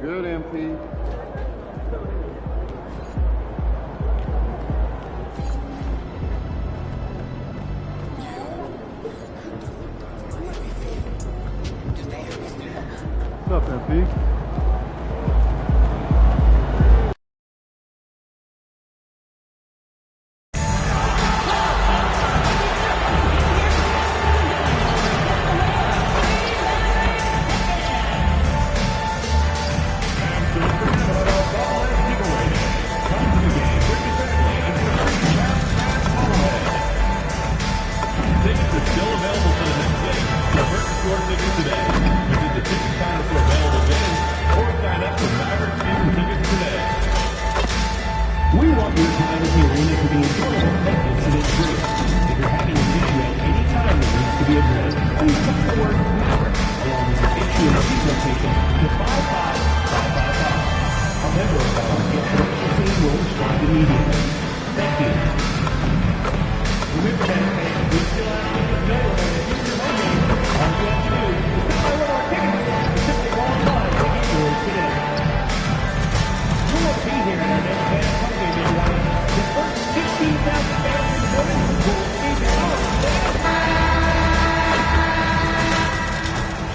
Good, MP. What's up, MP? We want your time at the arena to be enjoyable and incident-free. If you're having an issue at any time that needs to be addressed, please text the word Mycarrer along with your issue and seat location to 55555. A member of our operations team will respond immediately. Thank you. Remember that we still have to know about the future home game. All you have to do is buy one of our tickets and simply go online to get yours today. We won't be here in our next fan home game, everyone. The first 15,000 fans in the building will receive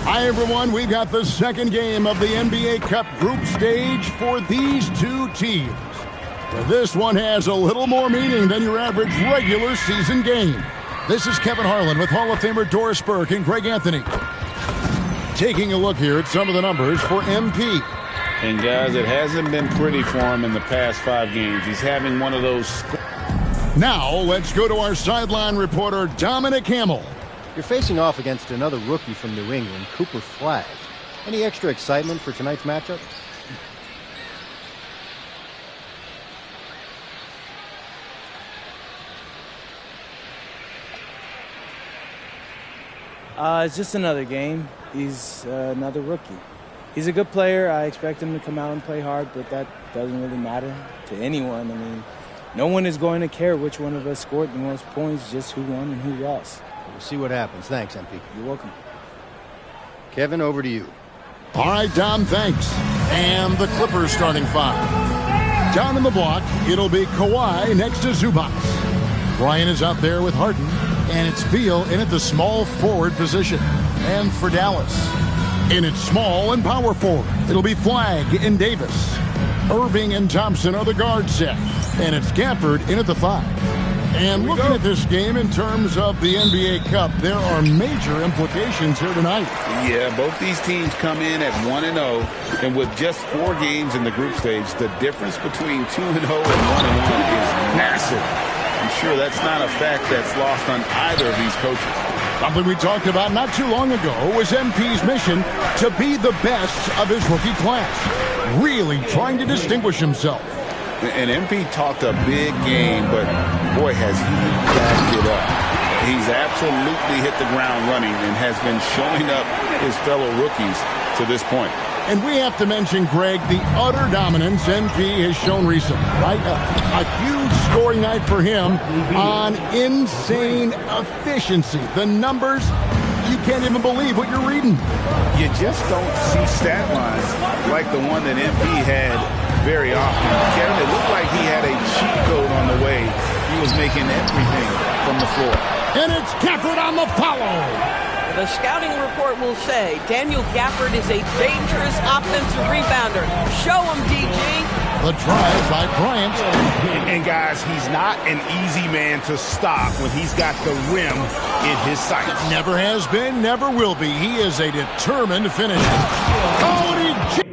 Hi, everyone. We've got the second game of the NBA Cup group stage for these two teams. This one has a little more meaning than your average regular season game. This is Kevin Harlan with Hall of Famer Doris Burke and Greg Anthony. Taking a look here at some of the numbers for MP. And guys, it hasn't been pretty for him in the past 5 games. He's having one of those. Now, let's go to our sideline reporter, Dominic Hamill. You're facing off against another rookie from New England, Cooper Flagg. Any extra excitement for tonight's matchup? It's just another game. He's another rookie. He's a good player. I expect him to come out and play hard, but that doesn't really matter to anyone. I mean, no one is going to care which one of us scored the most points, just who won and who lost. We'll see what happens. Thanks, MP. You're welcome. Kevin, over to you. All right, Dom, thanks. And the Clippers starting 5. Down in the block, it'll be Kawhi next to Zubac. Bryant is out there with Harden, and it's Beal in at the small forward position. And for Dallas, in its small and power forward, it'll be Flagg and Davis. Irving and Thompson are the guard set, and it's Gafford in at the 5. And looking at this game in terms of the NBA Cup, there are major implications here tonight. Yeah, both these teams come in at 1-0, and with just 4 games in the group stage, the difference between 2-0 and 1-1 is massive. I'm sure that's not a fact that's lost on either of these coaches. Something we talked about not too long ago was MP's mission to be the best of his rookie class, really trying to distinguish himself. And MP talked a big game, but boy, has he backed it up. He's absolutely hit the ground running and has been showing up his fellow rookies to this point. And we have to mention, Greg, the utter dominance MP has shown recently, right? A huge scoring night for him on insane efficiency. The numbers, you can't even believe what you're reading. You just don't see stat lines like the one that MP had very often. Kevin, it looked like he had a cheat code on the way. He was making everything from the floor. And it's Gafford on the follow. The scouting report will say Daniel Gafford is a dangerous offensive rebounder. Show him, DG. The drive by Bryant. And guys, he's not an easy man to stop when he's got the rim in his sights. Never has been, never will be. He is a determined finisher. Oh, and he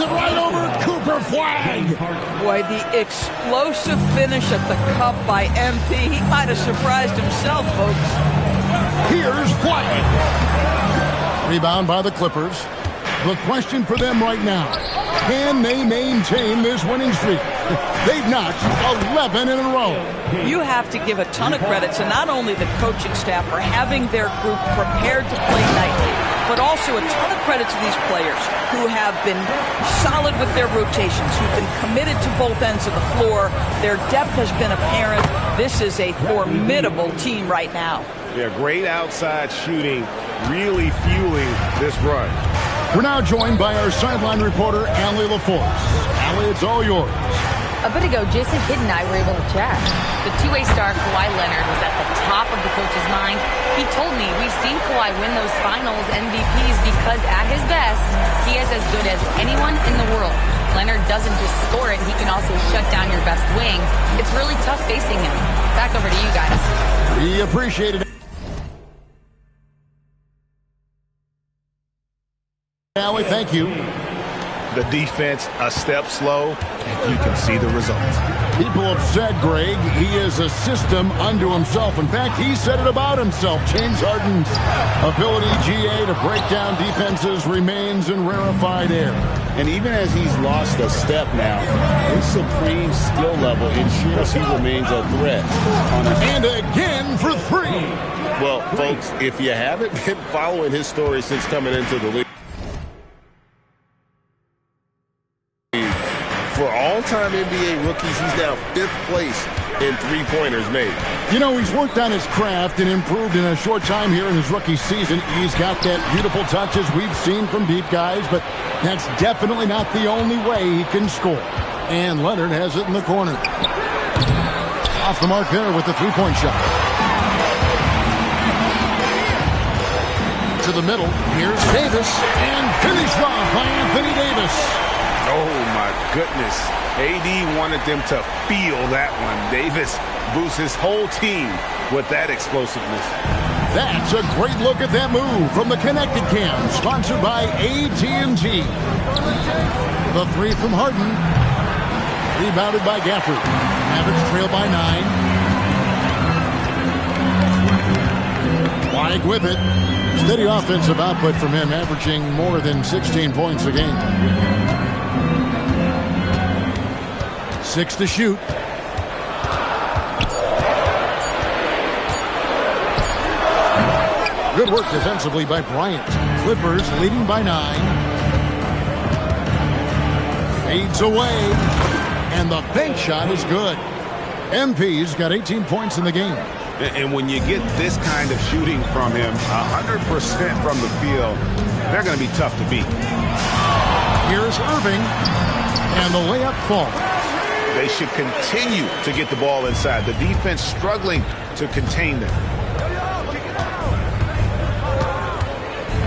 it right over Cooper Flagg. Boy, the explosive finish at the cup by MP. He might have surprised himself, folks. Here's Flagg. Rebound by the Clippers. The question for them right now, can they maintain this winning streak? They've notched 11 in a row. You have to give a ton of credit to not only the coaching staff for having their group prepared to play nightly, but also a ton of credit to these players who have been solid with their rotations, who've been committed to both ends of the floor. Their depth has been apparent. This is a formidable team right now. Yeah, great outside shooting, really fueling this run. We're now joined by our sideline reporter, Allie LaForce. Allie, it's all yours. A bit ago, Jason Kidd and I were able to chat. The two-way star Kawhi Leonard was at the top of the coach's mind. He told me we've seen Kawhi win those finals MVPs because at his best, he is as good as anyone in the world. Leonard doesn't just score it, he can also shut down your best wing. It's really tough facing him. Back over to you guys. We appreciate it. Allie, thank you. The defense a step slow, and you can see the results. People have said, Greg, he is a system unto himself. In fact, he said it about himself. James Harden's ability, GA, to break down defenses remains in rarefied air. And even as he's lost a step now, his supreme skill level ensures he remains a threat. And again for three. Well, folks, if you haven't been following his story since coming into the league, for all-time NBA rookies, he's now 5th place in three-pointers made. You know, he's worked on his craft and improved in a short time here in his rookie season. He's got that beautiful touch as we've seen from deep guys, but that's definitely not the only way he can score. And Leonard has it in the corner. Off the mark there with the three-point shot. To the middle, here's Davis, and finished off by Anthony Davis. Oh, my goodness. AD wanted them to feel that one. Davis boosts his whole team with that explosiveness. That's a great look at that move from the Connected Cam, sponsored by AT&T. The three from Harden. Rebounded by Gafford. Mavericks trail by 9. Flag with it. Steady offensive output from him, averaging more than 16 points a game. 6 to shoot. Good work defensively by Bryant. Clippers leading by 9. Fades away. And the bank shot is good. MP's got 18 points in the game. And when you get this kind of shooting from him, 100% from the field, they're going to be tough to beat. Here's Irving. And the layup falls. They should continue to get the ball inside. The defense struggling to contain them.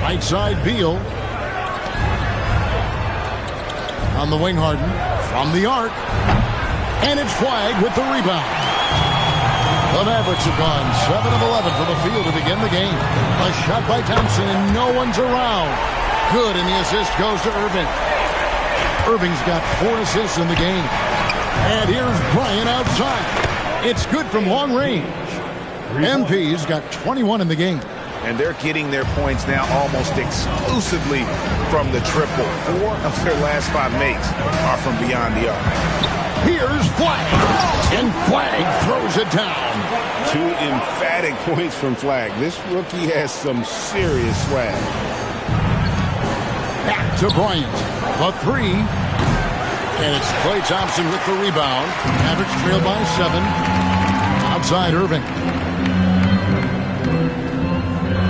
Right side, Beal. On the wing, Harden. From the arc. And it's flagged with the rebound. The Mavericks have gone 7 of 11 from the field to begin the game. A shot by Thompson, and no one's around. Good, and the assist goes to Irving. Irving's got 4 assists in the game. And here's Bryant outside. It's good from long range. MP's got 21 in the game. And they're getting their points now almost exclusively from the triple. 4 of their last 5 makes are from beyond the arc. Here's Flag. And Flag throws it down. 2 emphatic points from Flag. This rookie has some serious swag. Back to Bryant. The 3. And it's Klay Thompson with the rebound. Mavericks trail by 7. Outside Irving.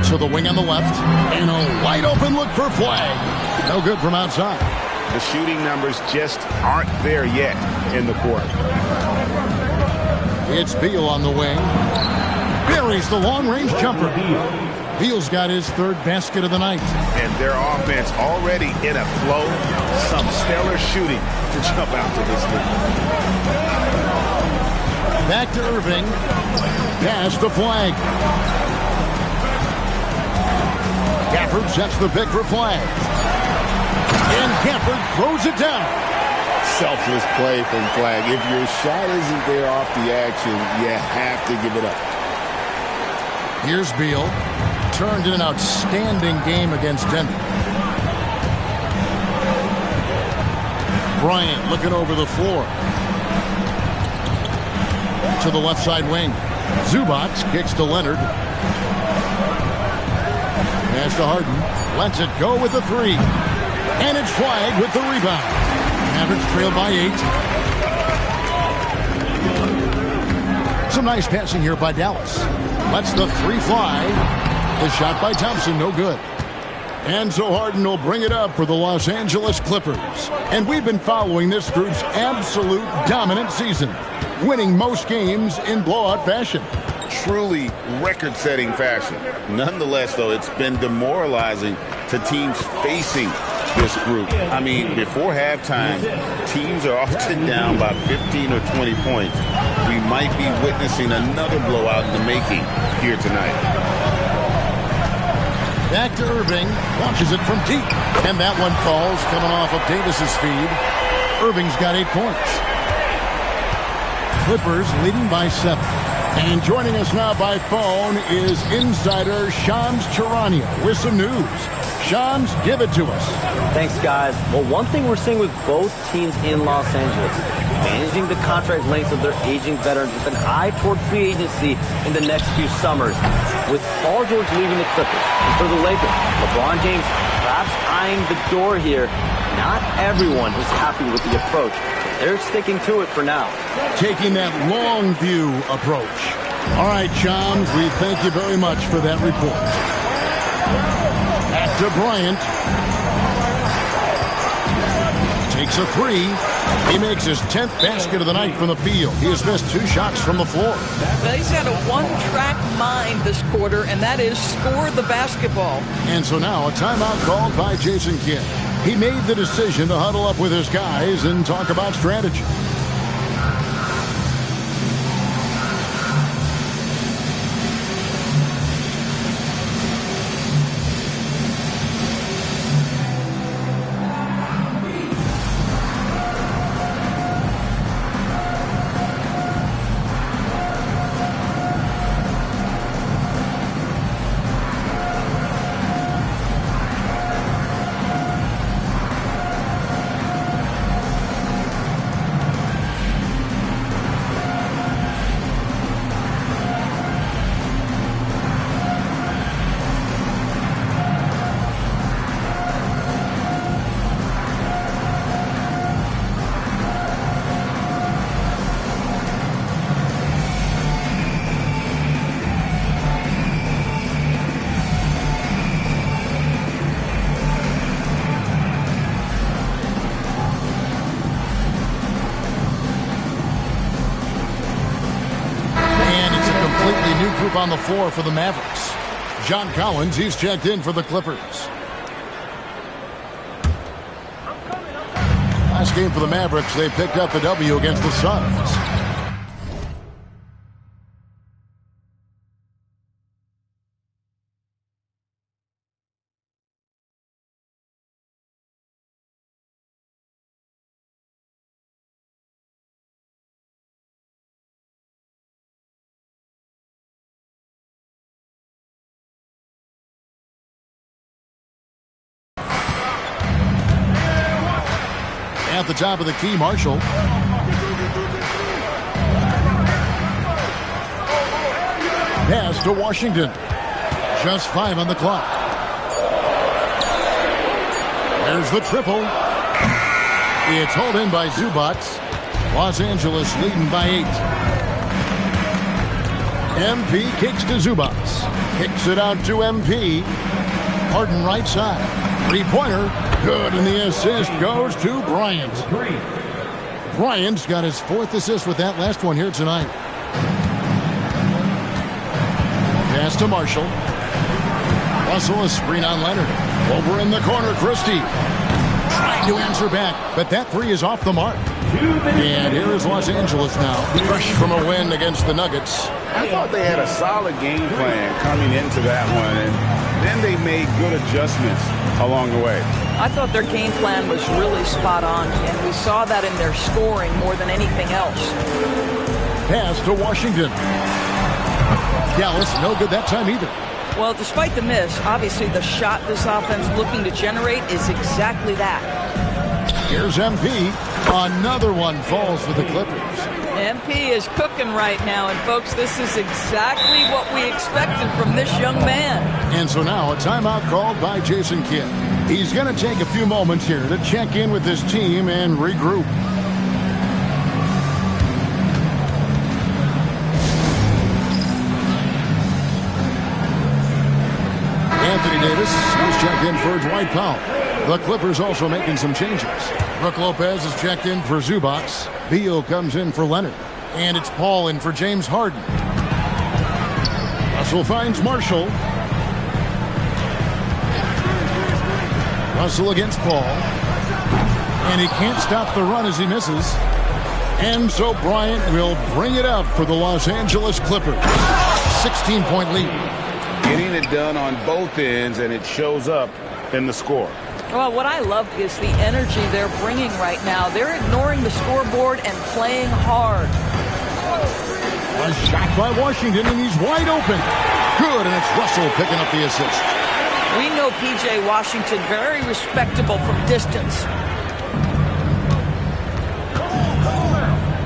To the wing on the left. And a wide open look for Flag. No good from outside. The shooting numbers just aren't there yet in the court. It's Beal on the wing. Buries the long-range jumper. Beal's got his 3rd basket of the night. And their offense already in a flow. Some stellar shooting to jump out to this league. Back to Irving. Pass the Flag. Gafford sets the pick for Flag. And Gafford throws it down. Selfless play from Flag. If your shot isn't there off the action, you have to give it up. Here's Beal. Turned in an outstanding game against Denver. Bryant looking over the floor. To the left side wing. Zubac kicks to Leonard. Pass to Harden. Lets it go with the three. And it's flagged with the rebound. Mavericks trail by 8. Some nice passing here by Dallas. Lets the three fly. The shot by Thompson, no good. And so Harden will bring it up for the Los Angeles Clippers. And we've been following this group's absolute dominant season, winning most games in blowout fashion. Truly record-setting fashion. Nonetheless, though, it's been demoralizing to teams facing this group. I mean, before halftime, teams are often down by 15 or 20 points. We might be witnessing another blowout in the making here tonight. Back to Irving, launches it from deep. And that one falls, coming off of Davis's feed. Irving's got 8 points. Clippers leading by 7. And joining us now by phone is insider Shams Charania with some news. Shams, give it to us. Thanks, guys. Well, one thing we're seeing with both teams in Los Angeles, managing the contract lengths of their aging veterans with an eye toward free agency in the next few summers. With Paul George leaving the Clippers, and for the Lakers, LeBron James perhaps eyeing the door here, not everyone is happy with the approach. They're sticking to it for now. Taking that long view approach. All right, Shams, we thank you very much for that report. Back to Bryant. Takes a three. He makes his 10th basket of the night from the field. He has missed 2 shots from the floor. He's had a one-track mind this quarter, and that is score the basketball. And so now a timeout called by Jason Kidd. He made the decision to huddle up with his guys and talk about strategy. On the floor for the Mavericks. John Collins, he's checked in for the Clippers. Last game for the Mavericks, they picked up the W against the Suns. At the top of the key, Marshall. Pass to Washington. Just 5 on the clock. There's the triple. It's hauled in by Zubac. Los Angeles leading by 8. MP kicks to Zubac. Kicks it out to MP. Harden right side. 3-pointer. Good, and the assist goes to Bryant. Bryant's got his 4th assist with that last one here tonight. Pass to Marshall. Russell, a screen on Leonard. Over in the corner, Christie. Trying to answer back, but that 3 is off the mark. And here is Los Angeles now, fresh from a win against the Nuggets. I thought they had a solid game plan coming into that one, and then they made good adjustments along the way. I thought their game plan was really spot on, and we saw that in their scoring more than anything else. Pass to Washington. Dallas, no good that time either. Well, despite the miss, obviously the shot this offense looking to generate is exactly that. Here's MP. Another one falls for the Clippers. MP is cooking right now, and folks, this is exactly what we expected from this young man. And so now a timeout called by Jason Kidd. He's going to take a few moments here to check in with his team and regroup. Anthony Davis is checked in for Dwight Powell. The Clippers also making some changes. Brook Lopez is checked in for Zubac. Beal comes in for Leonard. And it's Paul in for James Harden. Russell finds Marshall. Russell against Paul. And he can't stop the run as he misses. And so Bryant will bring it up for the Los Angeles Clippers. 16-point lead. Getting it done on both ends, and it shows up in the score. Well, what I love is the energy they're bringing right now. They're ignoring the scoreboard and playing hard. A shot by Washington, and he's wide open. Good, and it's Russell picking up the assist. We know P.J. Washington very respectable from distance.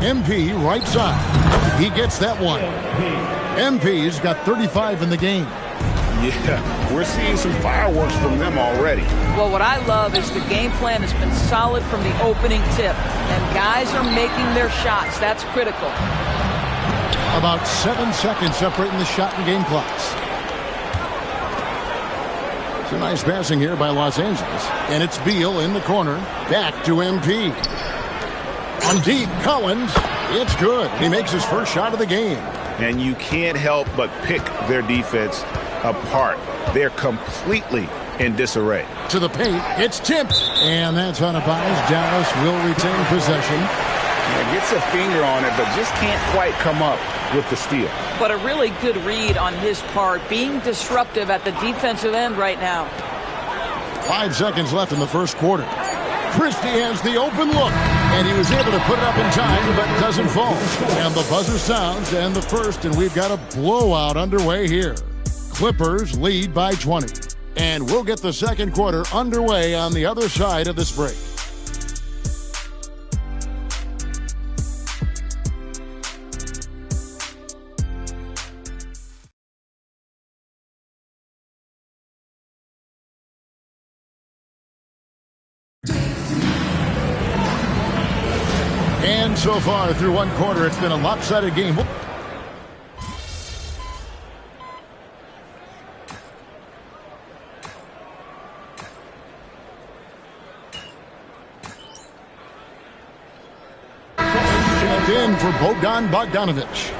MP right side. He gets that one. MP's got 35 in the game. Yeah, we're seeing some fireworks from them already. Well, what I love is the game plan has been solid from the opening tip, and guys are making their shots. That's critical. About 7 seconds separating the shot and game clocks. It's a nice passing here by Los Angeles, and it's Beal in the corner. Back to MP. On deep, Collins. It's good. He makes his first shot of the game. And you can't help but pick their defense apart. They're completely in disarray. To the paint, it's tipped, and that's out of bounds. Dallas will retain possession. Yeah, gets a finger on it, but just can't quite come up with the steal. But a really good read on his part, being disruptive at the defensive end right now. 5 seconds left in the first quarter. Christie has the open look, and he was able to put it up in time, but doesn't fall. And the buzzer sounds, and the first, and we've got a blowout underway here. Clippers lead by 20. And we'll get the second quarter underway on the other side of this break. And so far through one quarter, it's been a lopsided game. In for Bogdan Bogdanović.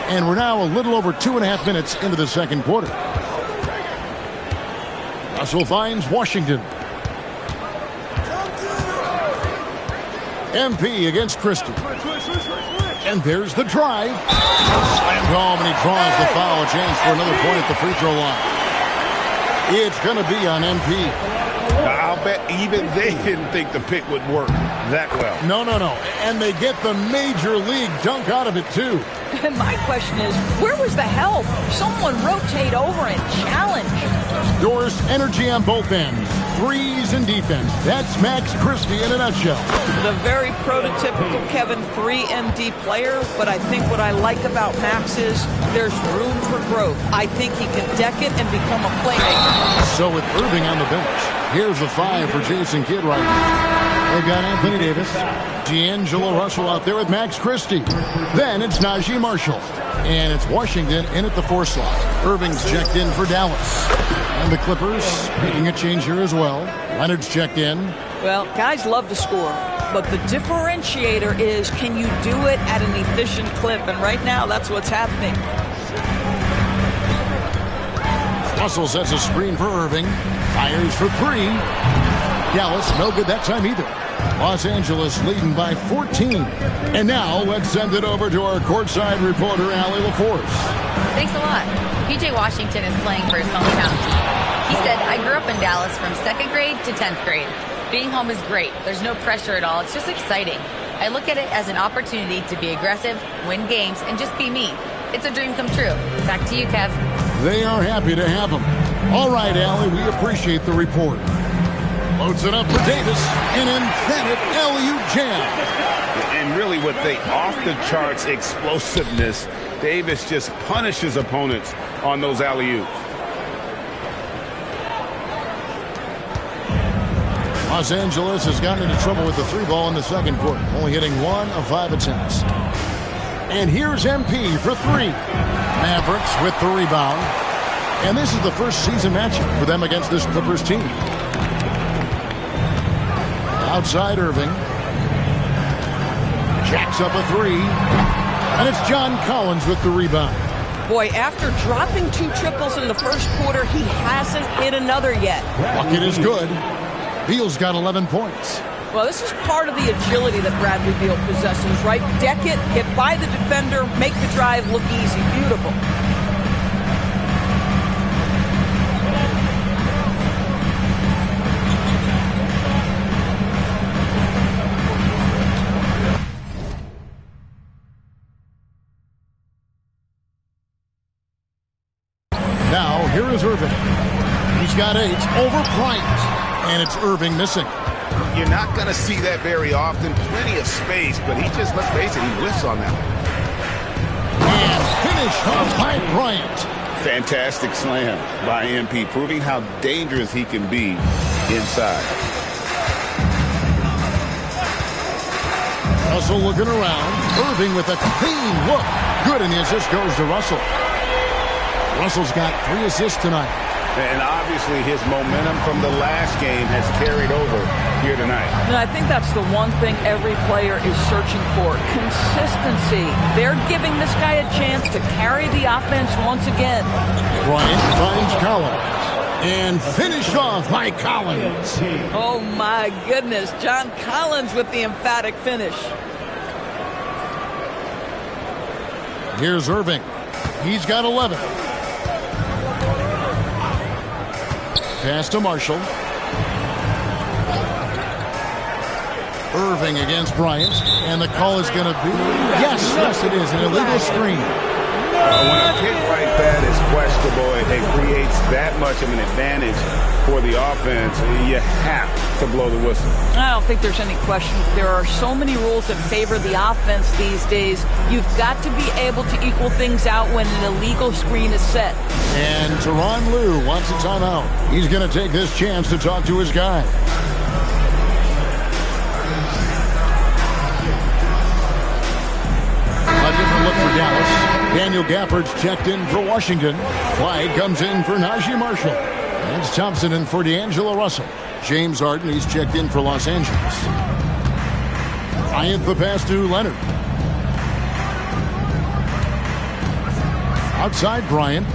And we're now a little over 2.5 minutes into the second quarter. Russell finds Washington. MP against Christie. And there's the drive. Slammed home, and he draws the foul. A chance for another point at the free throw line. It's going to be on MP. I'll bet even they didn't think the pick would work that well. No. And they get the major league dunk out of it, too. And my question is, where was the help? Someone rotate over and challenge. Doris, energy on both ends. Threes and defense. That's Max Christie in a nutshell. The very prototypical Kevin 3-and-D player, but I think what I like about Max is there's room for growth. I think he can deck it and become a playmaker. So with Irving on the bench, here's the 5 for Jason Kidd right now. They've got Anthony Davis, D'Angelo Russell out there with Max Christie. Then it's Najee Marshall. And it's Washington in at the 4 slot. Irving's checked in for Dallas. And the Clippers making a change here as well. Leonard's checked in. Well, guys love to score, but the differentiator is, can you do it at an efficient clip? And right now, that's what's happening. Russell sets a screen for Irving. Fires for 3. Dallas, no good that time either. Los Angeles leading by 14. And now let's send it over to our courtside reporter, Allie LaForce. Thanks a lot. P.J. Washington is playing for his hometown team. He said, I grew up in Dallas from 2nd grade to 10th grade. Being home is great. There's no pressure at all. It's just exciting. I look at it as an opportunity to be aggressive, win games, and just be me. It's a dream come true. Back to you, Kev. They are happy to have him. All right, Allie, we appreciate the report. Loads it up for Davis. An emphatic alley-oop jam. And really with the off-the-charts explosiveness, Davis just punishes opponents on those alley-oops. Los Angeles has gotten into trouble with the 3-ball in the second quarter, only hitting 1 of 5 attempts. And here's MP for 3. Mavericks with the rebound. And this is the first season matchup for them against this Clippers team. Outside Irving. Jacks up a 3. And it's John Collins with the rebound. Boy, after dropping 2 triples in the first quarter, he hasn't hit another yet. Bucket is good. Beal's got 11 points. Well, this is part of the agility that Bradley Beal possesses, right? Deck it, get by the defender, make the drive look easy. Beautiful. Now, here is Irving. He's got 8 over Bryant. And it's Irving missing. You're not going to see that very often. Plenty of space, but he just, let's face it, he whiffs on that one. And finished off by Bryant. Fantastic slam by MP, proving how dangerous he can be inside. Russell looking around. Irving with a clean look. Good, and the assist goes to Russell. Russell's got 3 assists tonight. And obviously his momentum from the last game has carried over here tonight. And I think that's the one thing every player is searching for. Consistency. They're giving this guy a chance to carry the offense once again. Bryant finds Collins. And finished off by Collins. Oh, my goodness. John Collins with the emphatic finish. Here's Irving. He's got 11. Pass to Marshall. Irving against Bryant. And the call is going to be... Yes, it is. An illegal screen. When a pick like that is questionable and it creates that much of an advantage for the offense, you have to blow the whistle. I don't think there's any question. There are so many rules that favor the offense these days. You've got to be able to equal things out when an illegal screen is set. And Tyronn Lue wants a timeout. He's going to take this chance to talk to his guy. A different look for Dallas. Daniel Gafford's checked in for Washington. Clyde comes in for Najee Marshall. That's Thompson in for D'Angelo Russell. James Harden, he's checked in for Los Angeles. Bryant the pass to Leonard. Outside Bryant.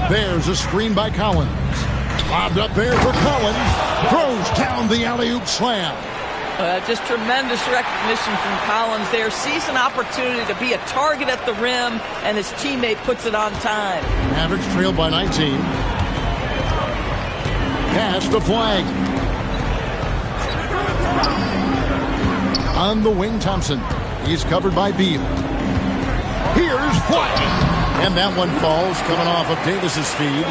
There's a screen by Collins. Lobbed up there for Collins. Throws down the alley-oop slam. Just tremendous recognition from Collins there. Sees an opportunity to be a target at the rim, and his teammate puts it on time. Mavericks trailed by 19. Pass to Flag. On the wing, Thompson. He's covered by Beal. Here's Flag. And that one falls, coming off of Davis's feed.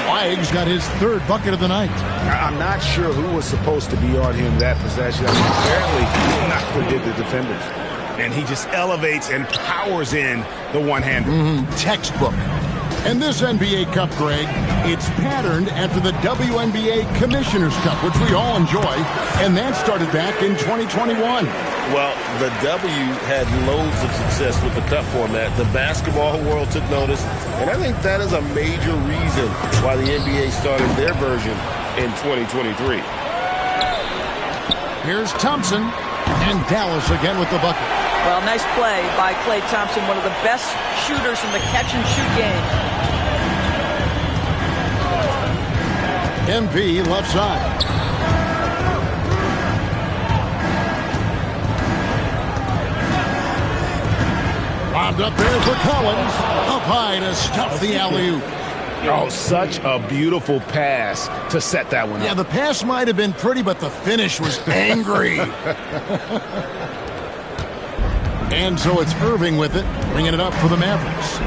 Flag's got his 3rd bucket of the night. I'm not sure who was supposed to be on him that possession. I mean, apparently, not did the defenders. And he just elevates and powers in the one-hander. Textbook. And this NBA Cup, Greg, it's patterned after the WNBA Commissioner's Cup, which we all enjoy, and that started back in 2021. Well, the W had loads of success with the Cup format. The basketball world took notice, and I think that is a major reason why the NBA started their version in 2023. Here's Thompson, and Dallas again with the bucket. Well, nice play by Klay Thompson, one of the best shooters in the catch-and-shoot game. MP left side. Lobbed up there for Collins. Up high to stuff the alley-oop. Oh, such a beautiful pass to set that one up. Yeah, the pass might have been pretty, but the finish was angry. And so it's Irving with it, bringing it up for the Mavericks.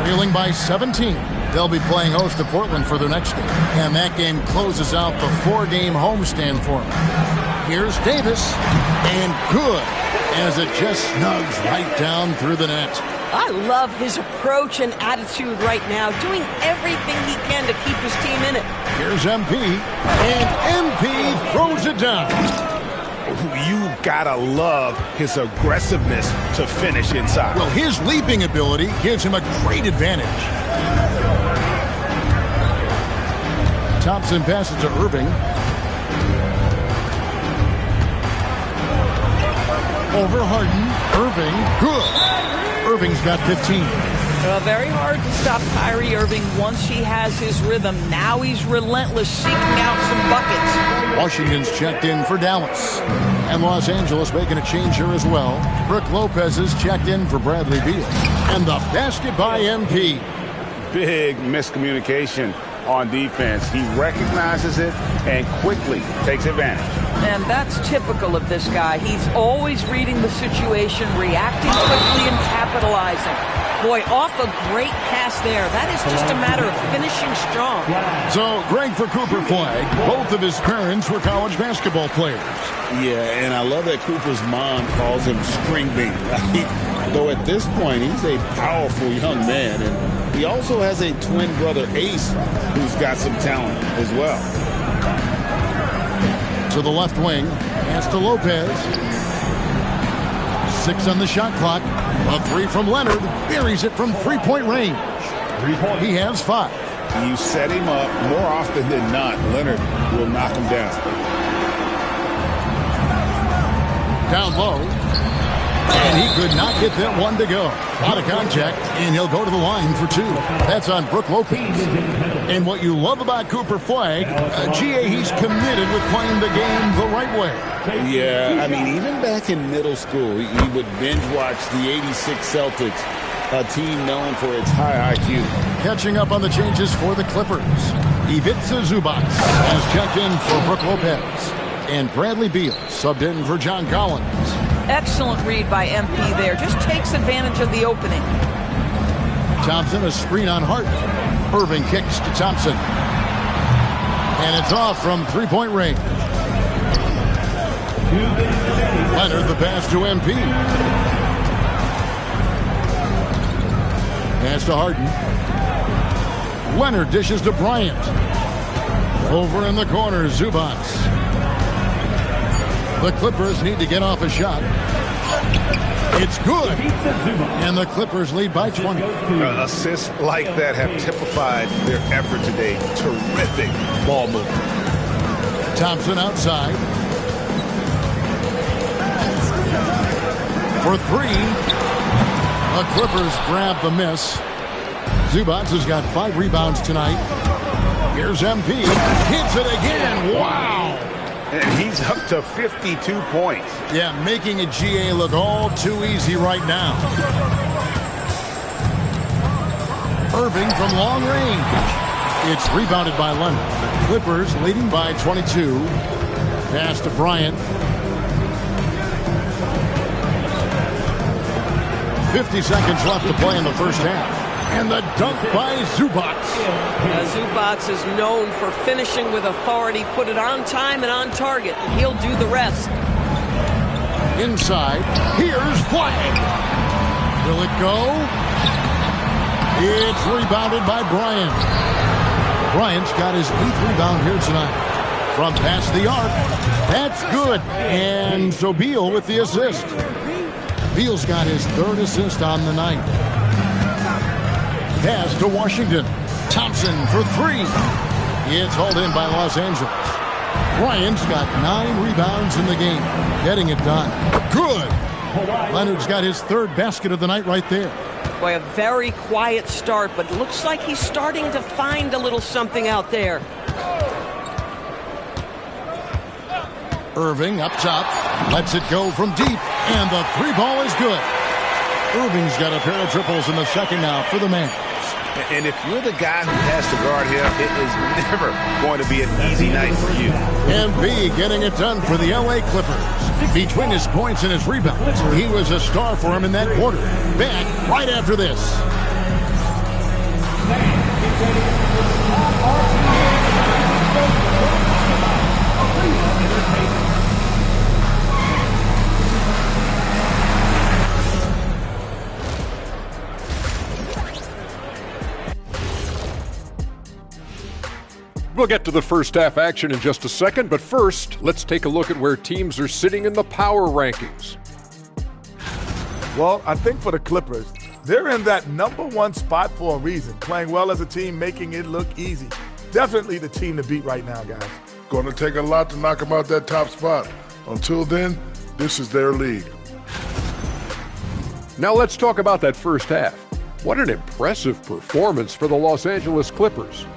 Trailing by 17. They'll be playing host to Portland for their next game. And that game closes out the 4-game homestand for them. Here's Davis. And good, as it just snugs right down through the net. I love his approach and attitude right now, doing everything he can to keep his team in it. Here's MP. And MP throws it down. You've got to love his aggressiveness to finish inside. Well, his leaping ability gives him a great advantage. Thompson passes to Irving. Over Harden. Irving. Good. Irving's got 15. Very hard to stop Kyrie Irving once he has his rhythm. Now he's relentless, seeking out some buckets. Washington's checked in for Dallas. And Los Angeles making a change here as well. Brook Lopez is checked in for Bradley Beal. And the basket by MP. Big miscommunication on defense. He recognizes it and quickly takes advantage. And that's typical of this guy. He's always reading the situation, reacting quickly and capitalizing. Boy, off a great pass there. That is just a matter of finishing strong. So, great for Cooper Flag. Both of his parents were college basketball players. Yeah, and I love that Cooper's mom calls him String Bean. Though at this point, he's a powerful young man. And he also has a twin brother, Ace, who's got some talent as well. To the left wing. Pass to Lopez. 6 on the shot clock. A 3 from Leonard. Buries it from three-point range. He has 5. You set him up more often than not. Leonard will knock him down. Down low. And he could not get that one to go. Out of contact, and he'll go to the line for 2. That's on Brook Lopez. And what you love about Cooper Flag, GA, he's committed with playing the game the right way. Yeah, I mean, even back in middle school, he would binge watch the '86 Celtics, a team known for its high IQ. Catching up on the changes for the Clippers. Ivica Zubac has checked in for Brook Lopez. And Bradley Beal subbed in for John Collins. Excellent read by MP there. Just takes advantage of the opening. Thompson, a screen on Harden. Irving kicks to Thompson. And it's off from three-point range. Leonard, the pass to MP. Pass to Harden. Leonard dishes to Bryant. Over in the corner, Zubac. The Clippers need to get off a shot. It's good. And the Clippers lead by 20. Assists like that have typified their effort today. Terrific ball movement. Thompson outside. For 3. The Clippers grab the miss. Zubac has got 5 rebounds tonight. Here's MP. Hits it again. Wow. And he's up to 52 points. Yeah, making a GA look all too easy right now. Irving from long range. It's rebounded by Leonard. Clippers leading by 22. Pass to Bryant. 50 seconds left to play in the first half. And the dunk by Zubac. Zubac is known for finishing with authority. Put it on time and on target. He'll do the rest. Inside. Here's Flag. Will it go? It's rebounded by Bryant. Bryant's got his 8th rebound here tonight. From past the arc. That's good. And so Beal with the assist. Beal's got his 3rd assist on the night. Pass to Washington. Thompson for 3. It's hauled in by Los Angeles. Bryant's got 9 rebounds in the game. Getting it done. Good. Leonard's got his 3rd basket of the night right there. Boy, a very quiet start, but looks like he's starting to find a little something out there. Irving up top. Lets it go from deep. And the 3 ball is good. Irving's got a pair of triples in the second now for the Mavs. And if you're the guy who has to guard him, it is never going to be an easy night for you. MB getting it done for the LA Clippers. Between his points and his rebounds, he was a star for him in that quarter. Back right after this. We'll get to the first half action in just a second, but first, let's take a look at where teams are sitting in the power rankings. Well, I think for the Clippers, they're in that #1 spot for a reason, playing well as a team, making it look easy. Definitely the team to beat right now, guys. Going to take a lot to knock them out that top spot. Until then, this is their league. Now let's talk about that first half. What an impressive performance for the Los Angeles Clippers.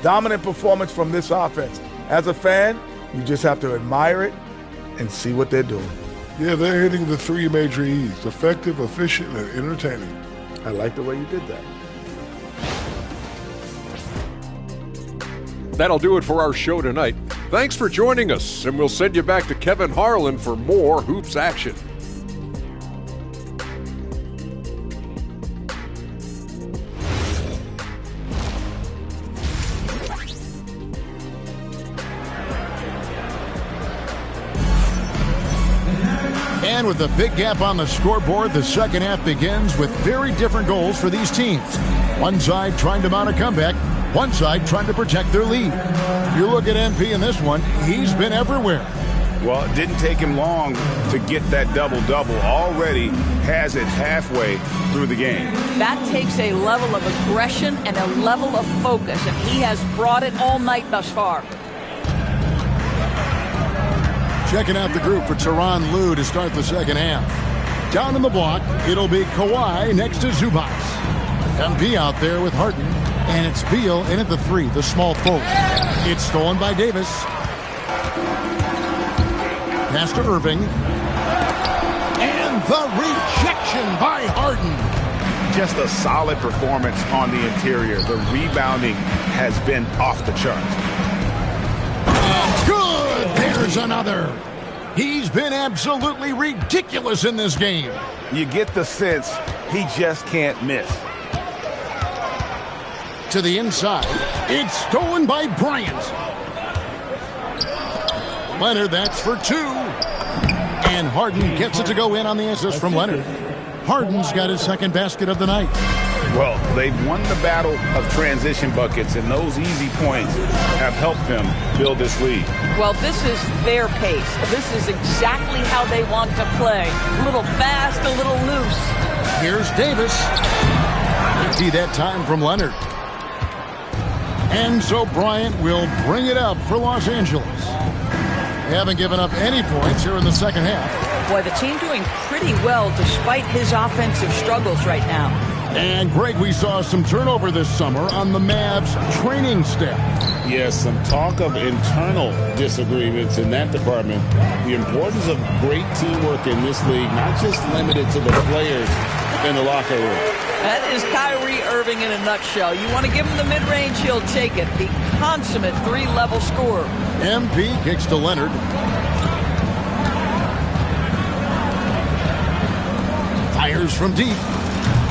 Dominant performance from this offense. As a fan, you just have to admire it and see what they're doing. Yeah, they're hitting the 3 major E's: effective, efficient, and entertaining. I like the way you did that. That'll do it for our show tonight. Thanks for joining us, and we'll send you back to Kevin Harlan for more Hoops action. And with a big gap on the scoreboard, the second half begins with very different goals for these teams. One side trying to mount a comeback, one side trying to protect their lead. You look at MP in this one, he's been everywhere. Well, it didn't take him long to get that double-double. Already has it halfway through the game. That takes a level of aggression and a level of focus, and he has brought it all night thus far. Checking out the group for Tyronn Lue to start the second half. Down in the block, it'll be Kawhi next to Zubac. MP out there with Harden, and it's Beal in at the 3, the small forward. It's stolen by Davis. Pass to Irving. And the rejection by Harden. Just a solid performance on the interior. The rebounding has been off the charts. Good! There's another. He's been absolutely ridiculous in this game. You get the sense he just can't miss. To the inside. It's stolen by Bryant. Leonard, that's for 2. And Harden gets it to go in on the assist from Leonard. Harden's got his second basket of the night. Well, they've won the battle of transition buckets, and those easy points have helped them build this lead. Well, this is their pace. This is exactly how they want to play. A little fast, a little loose. Here's Davis. Empty that time from Leonard. And so Bryant will bring it up for Los Angeles. They haven't given up any points here in the second half. Boy, the team doing pretty well despite his offensive struggles right now. And, Greg, we saw some turnover this summer on the Mavs training staff. Yes, some talk of internal disagreements in that department. The importance of great teamwork in this league, not just limited to the players in the locker room. That is Kyrie Irving in a nutshell. You want to give him the mid-range, he'll take it. The consummate 3-level scorer. MP kicks to Leonard. Fires from deep.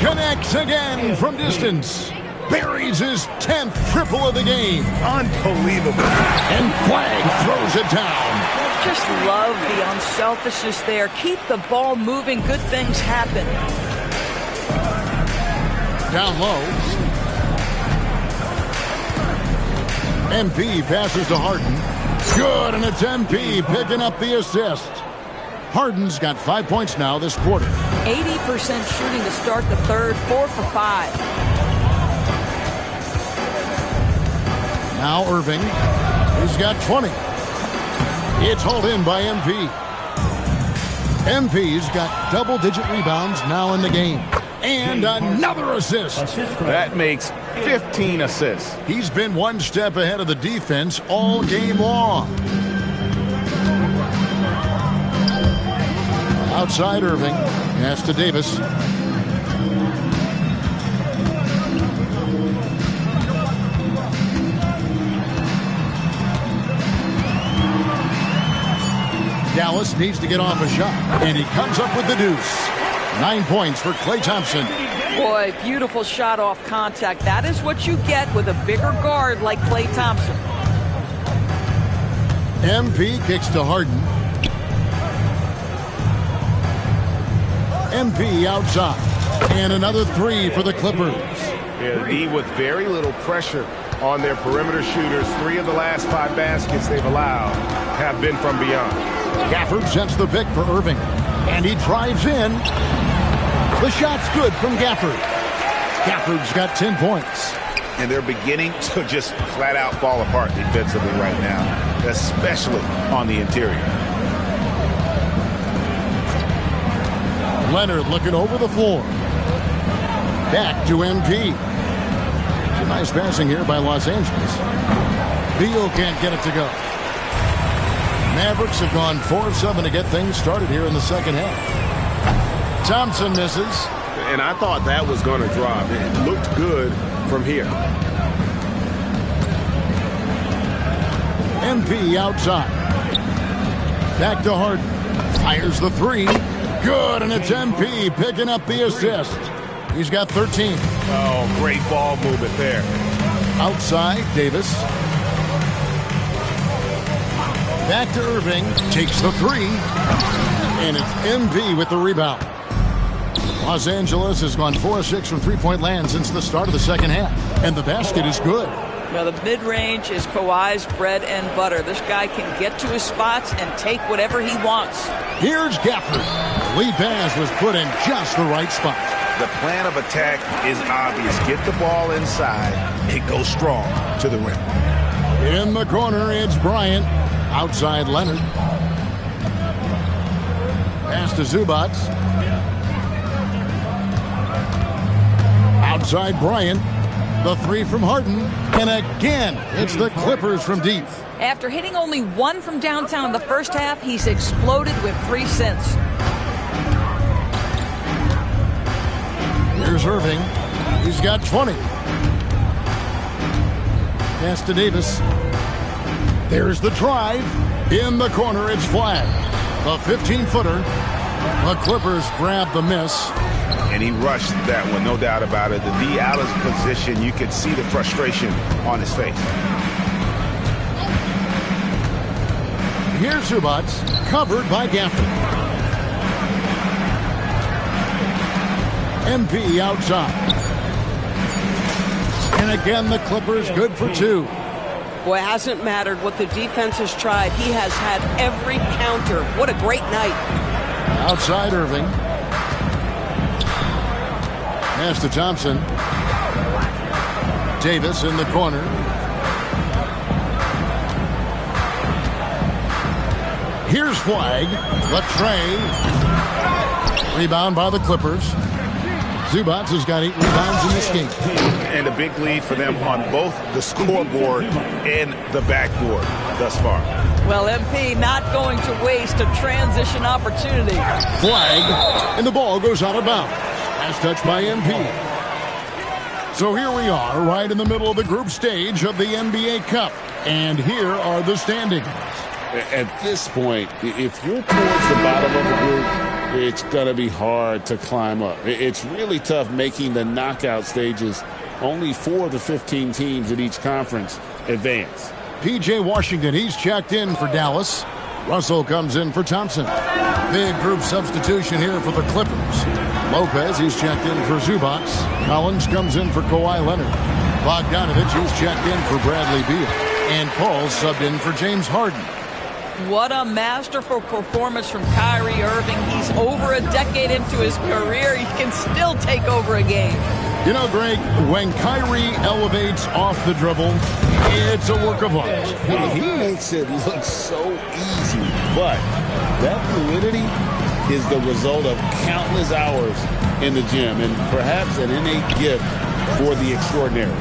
Connects again from distance. Buries his 10th triple of the game. Unbelievable. And Flagg throws it down. Just love the unselfishness there. Keep the ball moving. Good things happen. Down low. MP passes to Harden. Good, and it's MP picking up the assist. Harden's got 5 points now this quarter. 80% shooting to start the third, 4 for 5. Now Irving. He's got 20. It's hauled in by MP. MP's got double-digit rebounds now in the game. And another assist. That makes 15 assists. He's been one step ahead of the defense all game long. Outside Irving. Pass to Davis. Dallas needs to get off a shot, and he comes up with the deuce. 9 points for Klay Thompson. Boy, beautiful shot off contact. That is what you get with a bigger guard like Klay Thompson. MP kicks to Harden. MP outside. And another three for the Clippers. Yeah, the D with very little pressure on their perimeter shooters. 3 of the last 5 baskets they've allowed have been from beyond. Gafford sets the pick for Irving. And he drives in. The shot's good from Gafford. Gafford's got 10 points. And they're beginning to just flat out fall apart defensively right now, especially on the interior. Leonard looking over the floor. Back to MP. Some nice passing here by Los Angeles. Beal can't get it to go. Mavericks have gone 4 of 7 to get things started here in the second half. Thompson misses. And I thought that was going to drop. It looked good from here. MP outside. Back to Harden. Fires the 3. Good, and it's MP picking up the assist. He's got 13. Oh, great ball movement there. Outside, Davis. Back to Irving. Takes the 3. And it's MP with the rebound. Los Angeles has gone 4 of 6 from three-point land since the start of the second half. And the basket is good. Now, the mid-range is Kawhi's bread and butter. This guy can get to his spots and take whatever he wants. Here's Gafford. The lead pass was put in just the right spot. The plan of attack is obvious. Get the ball inside and go strong to the rim. In the corner, it's Bryant. Outside, Leonard. Pass to Zubac. Outside, Bryant. The 3 from Harden. And again, it's the Clippers from deep. After hitting only 1 from downtown in the first half, he's exploded with 3 since. Here's Irving. He's got 20. Pass to Davis. There's the drive. In the corner, it's flagged. The 15-footer. The Clippers grab the miss. And he rushed that one, no doubt about it. The D out of position, you could see the frustration on his face. Here's Zubac, covered by Gafford. MP outside. And again, the Clippers good for 2. Boy, it hasn't mattered what the defense has tried. He has had every counter. What a great night. Outside Irving. Pass to Thompson. Davis in the corner. Here's Flag. The tray. Rebound by the Clippers. Zubac has got 8 rebounds in this game. And a big lead for them on both the scoreboard and the backboard thus far. Well, MP not going to waste a transition opportunity. Flag. And the ball goes out of bounds. Last touch by MP. So here we are, right in the middle of the group stage of the NBA Cup. And here are the standings. At this point, if you're towards the bottom of the group, it's going to be hard to climb up. It's really tough making the knockout stages. Only 4 of the 15 teams in each conference advance. P.J. Washington, he's checked in for Dallas. Russell comes in for Thompson. Big group substitution here for the Clippers. Lopez, he's checked in for Zubac. Collins comes in for Kawhi Leonard. Bogdanovich, he's checked in for Bradley Beal. And Paul subbed in for James Harden. What a masterful performance from Kyrie Irving. He's over a decade into his career. He can still take over a game. You know, Greg, when Kyrie elevates off the dribble, it's a work of art. He makes it look so easy, but that fluidity is the result of countless hours in the gym and perhaps an innate gift for the extraordinary.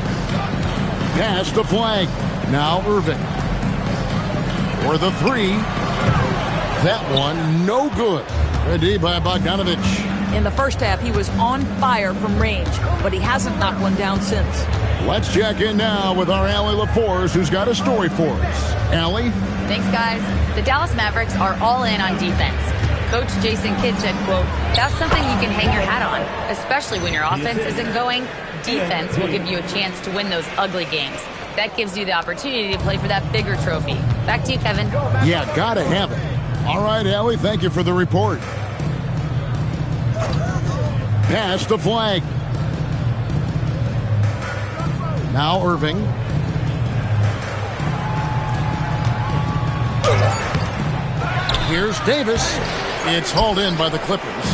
Pass to Flag. Now Irving. For the 3. That one, no good. Ready by Bogdanovich. In the first half, he was on fire from range, but he hasn't knocked one down since. Let's check in now with our Allie LaForce, who's got a story for us. Allie? Thanks, guys. The Dallas Mavericks are all in on defense. Coach Jason Kidd said, quote, "That's something you can hang your hat on, especially when your offense isn't going. Defense will give you a chance to win those ugly games. That gives you the opportunity to play for that bigger trophy." Back to you, Kevin. Yeah, gotta have it. All right, Allie, thank you for the report. Pass the flag. Now Irving. Here's Davis. It's hauled in by the Clippers.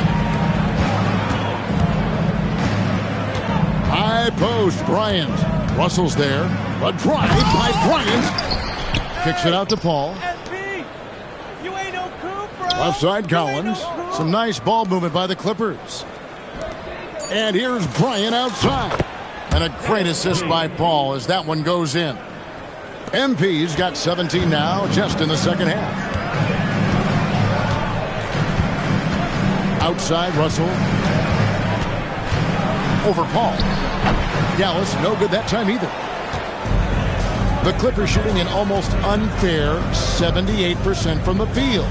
High post, Bryant. Russell's there. A drive by Bryant. Kicks it out to Paul. Left side, Collins. Some nice ball movement by the Clippers. And here's Bryant outside. And a great assist by Paul as that one goes in. MP's got 17 now, just in the second half. Outside, Russell. Over Paul. Dallas, no good that time either. The Clippers shooting an almost unfair 78% from the field.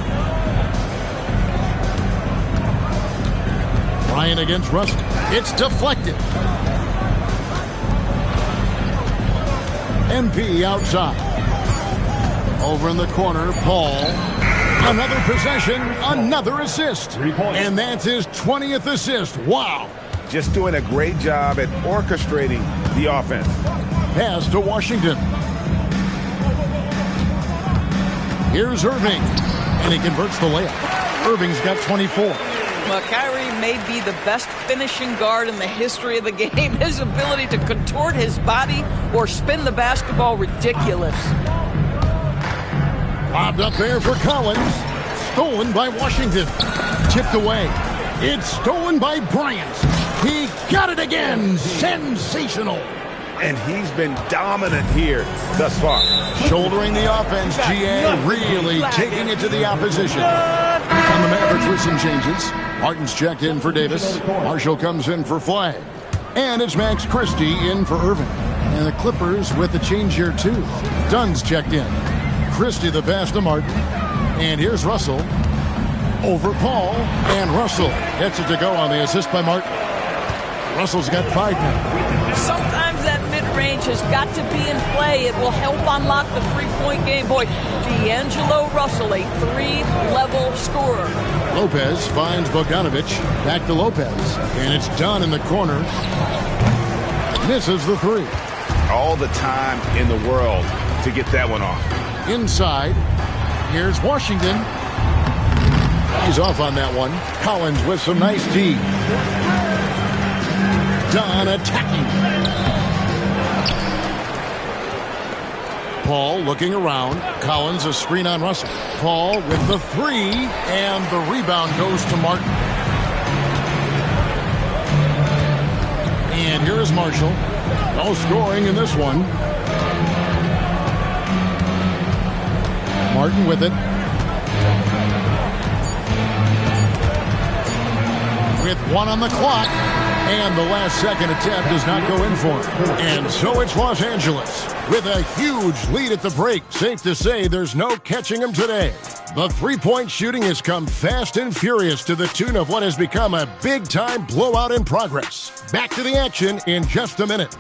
Bryant against Russell. It's deflected. MP outside. Over in the corner, Paul. Another possession, another assist. And that's his 20th assist. Wow. Just doing a great job at orchestrating the offense. Pass to Washington. Here's Irving. And he converts the layup. Irving's got 24. Mycarrer may be the best finishing guard in the history of the game. His ability to contort his body or spin the basketball, ridiculous. Lobbed up there for Collins. Stolen by Washington. Tipped away. It's stolen by Bryant. He got it again. Sensational. And he's been dominant here thus far. Shouldering the offense, GA really taking it to the opposition. On the Mavericks with some changes. Martin's checked in for Davis. Marshall comes in for Flag. And it's Max Christie in for Irving. And the Clippers with a change here too. Dunn's checked in. Christie the pass to Martin. And here's Russell. Over Paul. And Russell gets it to go on the assist by Martin. Russell's got 5 now. Sometimes that mid-range has got to be in play. It will help unlock the three-point game. Boy, D'Angelo Russell, a 3-level scorer. Lopez finds Bogdanovich. Back to Lopez. And it's Dunn in the corner. Misses the 3. All the time in the world to get that one off. Inside. Here's Washington. He's off on that one. Collins with some nice D. Dunn attacking. Paul looking around. Collins a screen on Russell. Paul with the 3. And the rebound goes to Martin. And here is Marshall. No scoring in this one. Martin with it. With 1 on the clock. And the last second attempt does not go in for him. And so it's Los Angeles with a huge lead at the break. Safe to say there's no catching him today. The three-point shooting has come fast and furious to the tune of what has become a big-time blowout in progress. Back to the action in just a minute.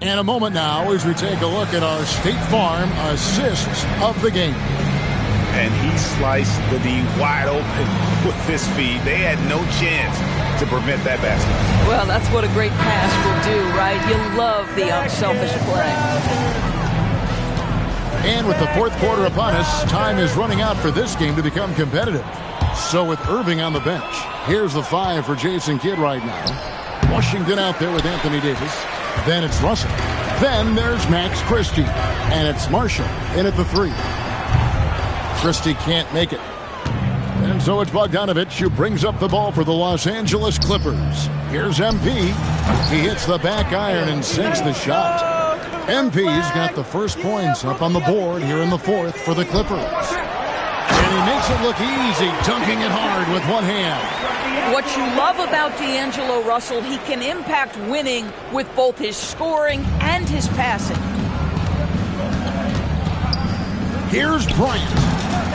And a moment now as we take a look at our State Farm assists of the game. And he sliced the D wide open with his feet. They had no chance to prevent that basket. Well, that's what a great pass will do, right? You love the unselfish play. And with the fourth quarter upon us, time is running out for this game to become competitive. So with Irving on the bench, here's the 5 for Jason Kidd right now. Washington out there with Anthony Davis. Then it's Russell. Then there's Max Christie. And it's Marshall in at the 3. Christie can't make it. And So it's Bogdanovich who brings up the ball for the Los Angeles Clippers. Here's MP. He hits the back iron and sinks the shot. MP's got the first points up on the board here in the fourth for the Clippers. And he makes it look easy, dunking it hard with one hand. What you love about D'Angelo Russell, he can impact winning with both his scoring and his passing. Here's Bryant.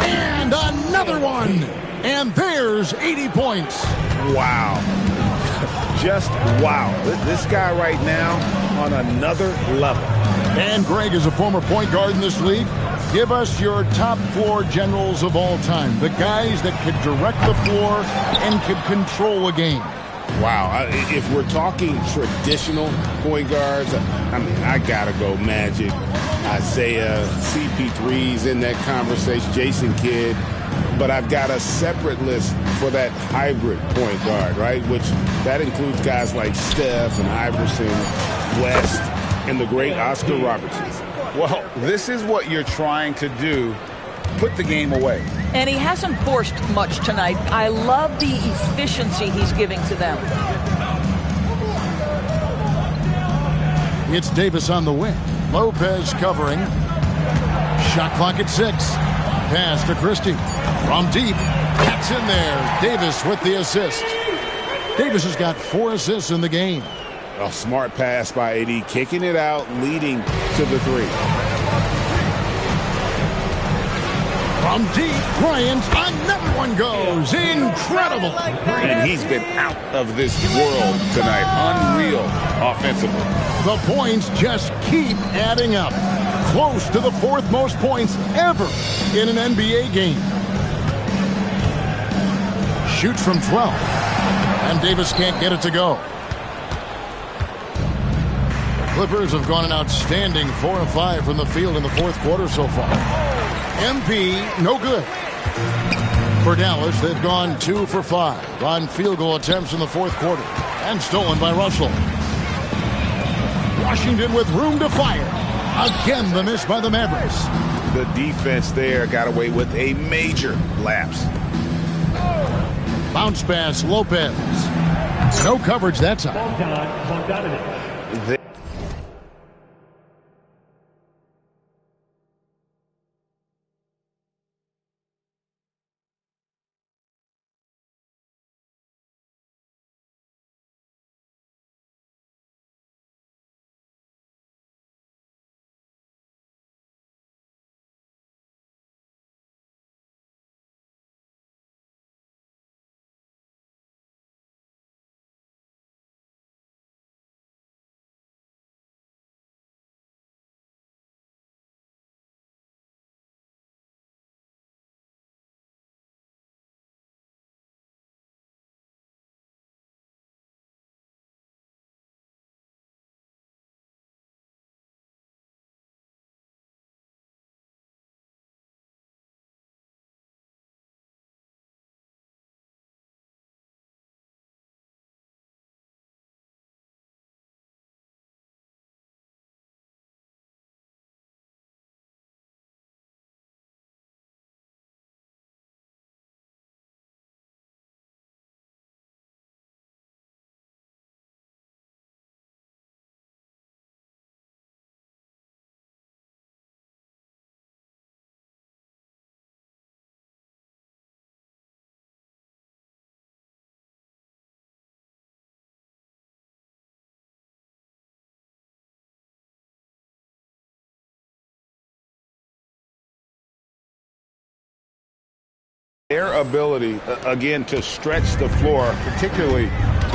And another one. And there's 80 points. Wow. Just wow. This guy right now on another level. And Greg is a former point guard in this league. Give us your top four generals of all time. The guys that could direct the floor and could control a game. Wow. If we're talking traditional point guards, I mean, I got to go Magic, Isaiah, CP3's in that conversation, Jason Kidd. But I've got a separate list for that hybrid point guard, right? Which that includes guys like Steph and Iverson, West, and the great Oscar Robertson. Well, this is what you're trying to do. Put the game away. And he hasn't forced much tonight. I love the efficiency he's giving to them. It's Davis on the wing. Lopez covering. Shot clock at 6. Pass to Christie. From deep. Gets in there. Davis with the assist. Davis has got 4 assists in the game. A smart pass by AD, kicking it out, leading to the 3. From deep, Bryant, another one goes. Incredible. And he's been out of this world tonight. Unreal offensively. The points just keep adding up. Close to the 4th most points ever in an NBA game. Shoots from 12. And Davis can't get it to go. The Clippers have gone an outstanding 4 of 5 from the field in the 4th quarter so far. MP, no good. For Dallas, they've gone 2 for 5 on field goal attempts in the 4th quarter. And stolen by Russell. Washington with room to fire. Again, the miss by the Mavericks. The defense there got away with a major lapse. Bounce pass, Lopez. No coverage that time. Their ability, again, to stretch the floor, particularly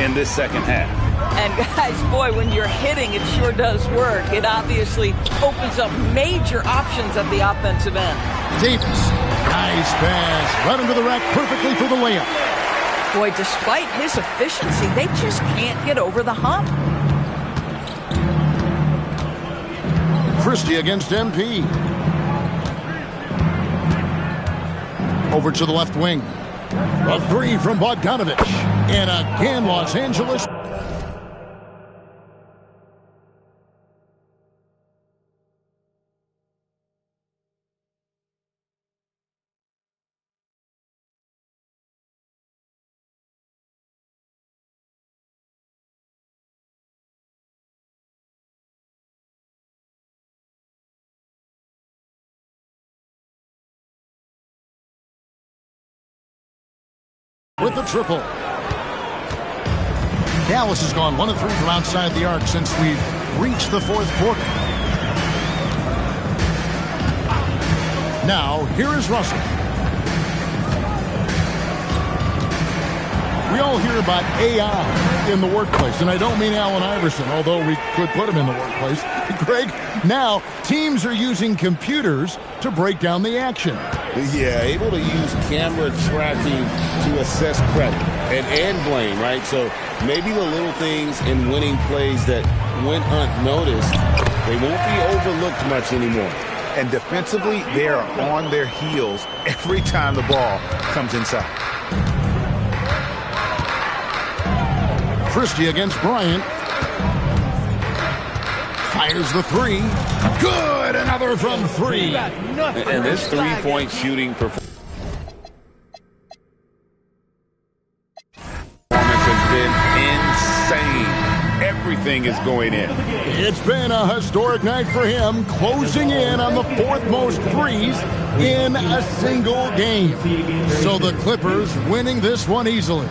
in this second half. And guys, boy, when you're hitting, it sure does work. It obviously opens up major options at the offensive end. Davis, nice pass, right into the rack perfectly for the layup. Boy, despite his efficiency, they just can't get over the hump. Christie against MP. Over to the left wing. A 3 from Bogdanovich. And again, Los Angeles. with the triple. Dallas has gone 1 of 3 from outside the arc since we've reached the fourth quarter. Now, here is Russell. We all hear about AI in the workplace, and I don't mean Allen Iverson, although we could put him in the workplace. Greg, now teams are using computers to break down the action. Yeah, able to use camera tracking to assess credit and blame, right? So maybe the little things in winning plays that went unnoticed, they won't be overlooked much anymore. And defensively, they are on their heels every time the ball comes inside. Christie against Bryant. Fires the 3. Good! Another from 3. And this three-point shooting performance has been insane. Everything is going in. It's been a historic night for him, closing in on the 4th most threes in a single game. So the Clippers winning this one easily.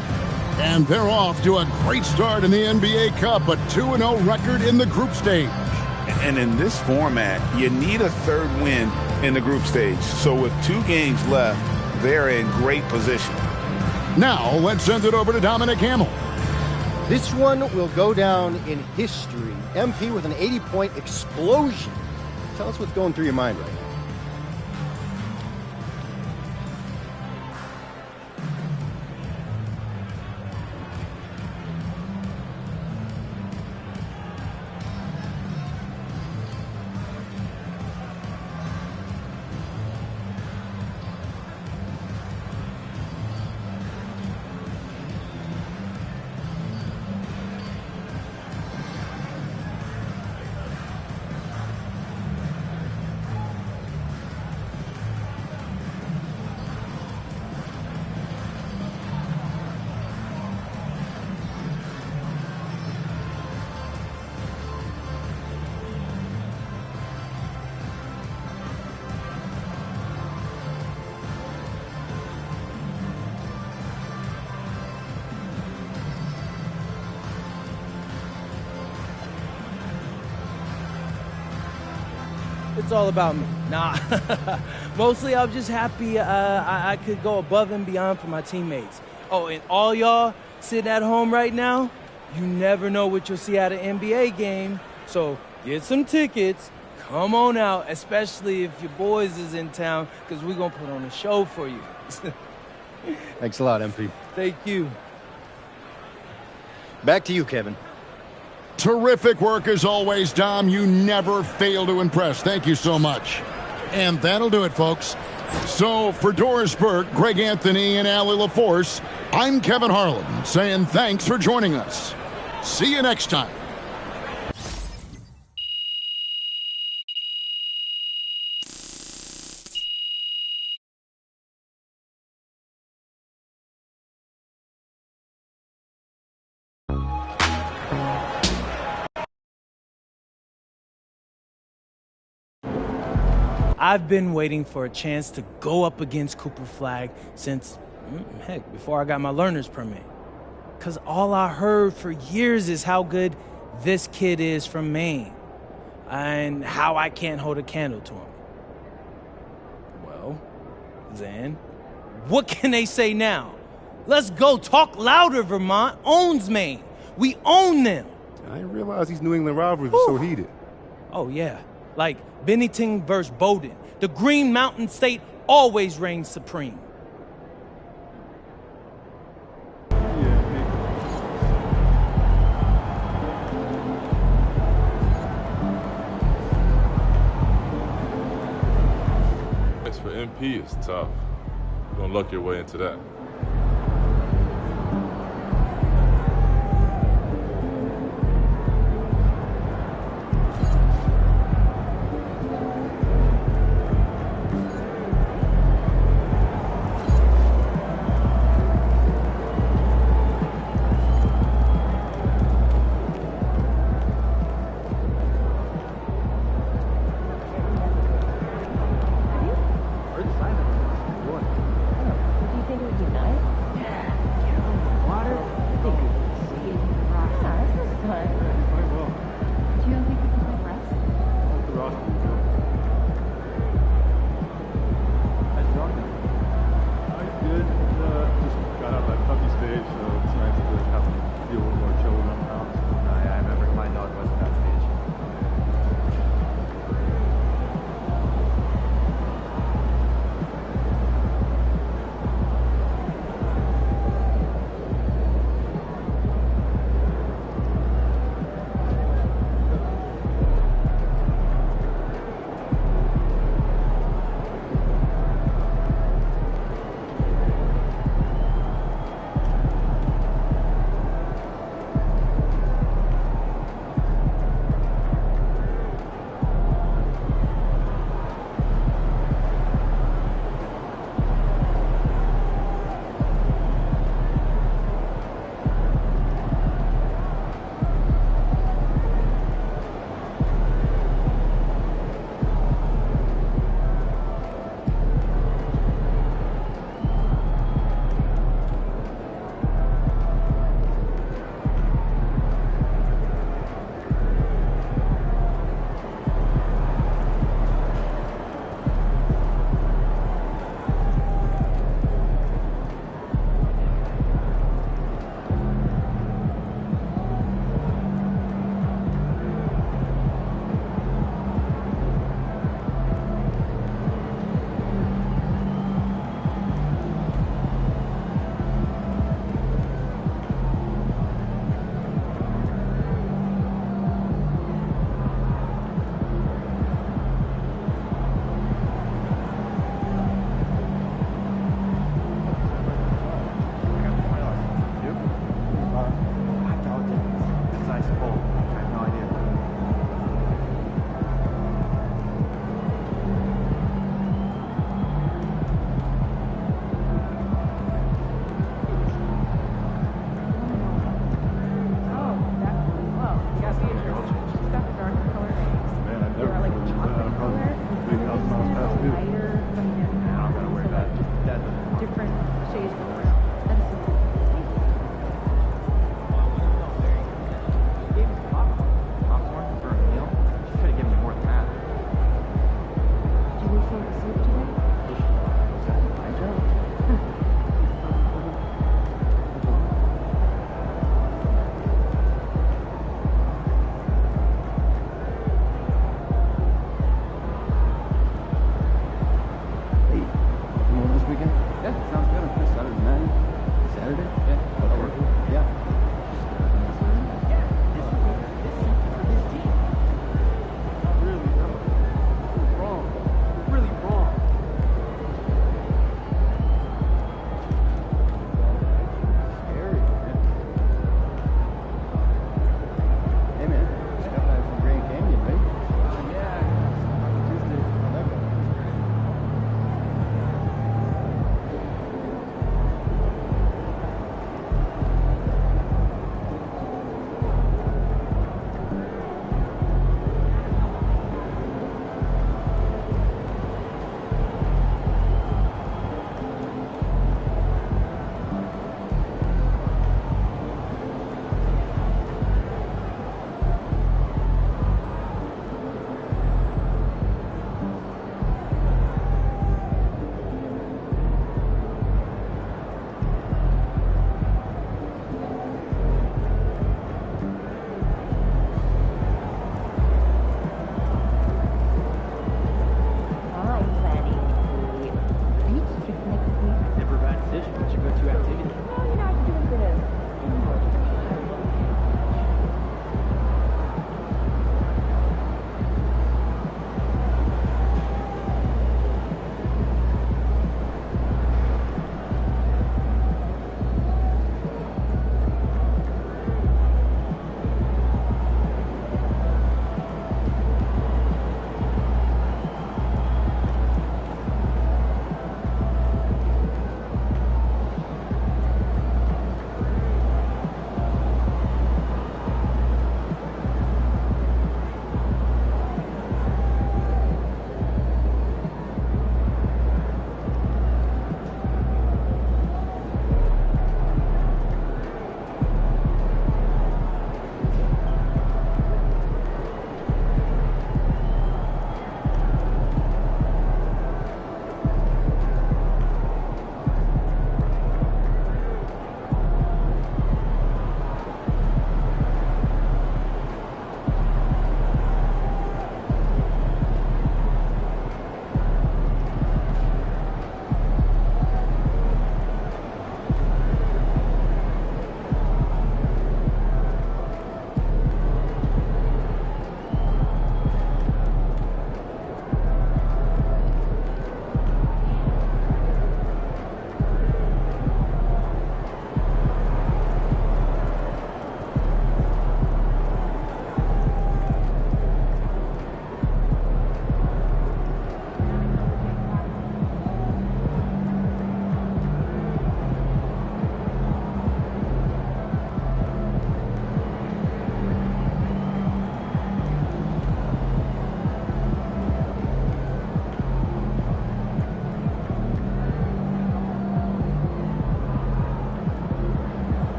And they're off to a great start in the NBA Cup, a 2-0 record in the group stage. And in this format, you need a third win in the group stage. So with 2 games left, they're in great position. Now, let's send it over to Dominic Hamill. This one will go down in history. MP with an 80-point explosion. Tell us what's going through your mind right now. It's all about me. Nah, mostly I'm just happy I could go above and beyond for my teammates. Oh, and all y'all sitting at home right now, you never know what you'll see at an NBA game. So get some tickets, come on out, especially if your boys is in town, because we're going to put on a show for you. Thanks a lot, MP. Thank you. Back to you, Kevin. Terrific work as always, Dom. You never fail to impress. Thank you so much. And that'll do it, folks. So for Doris Burke, Greg Anthony, and Allie LaForce, I'm Kevin Harlan saying thanks for joining us. See you next time. I've been waiting for a chance to go up against Cooper Flagg since, heck, before I got my learner's permit. Because all I heard for years is how good this kid is from Maine and how I can't hold a candle to him. Well, then, what can they say now? Let's go. Talk louder, Vermont owns Maine. We own them. I didn't realize these New England rivalries were so heated. Oh, yeah. Like Bennington versus Bowdoin. The Green Mountain State always reigns supreme. Race for MP is tough. You're gonna luck your way into that.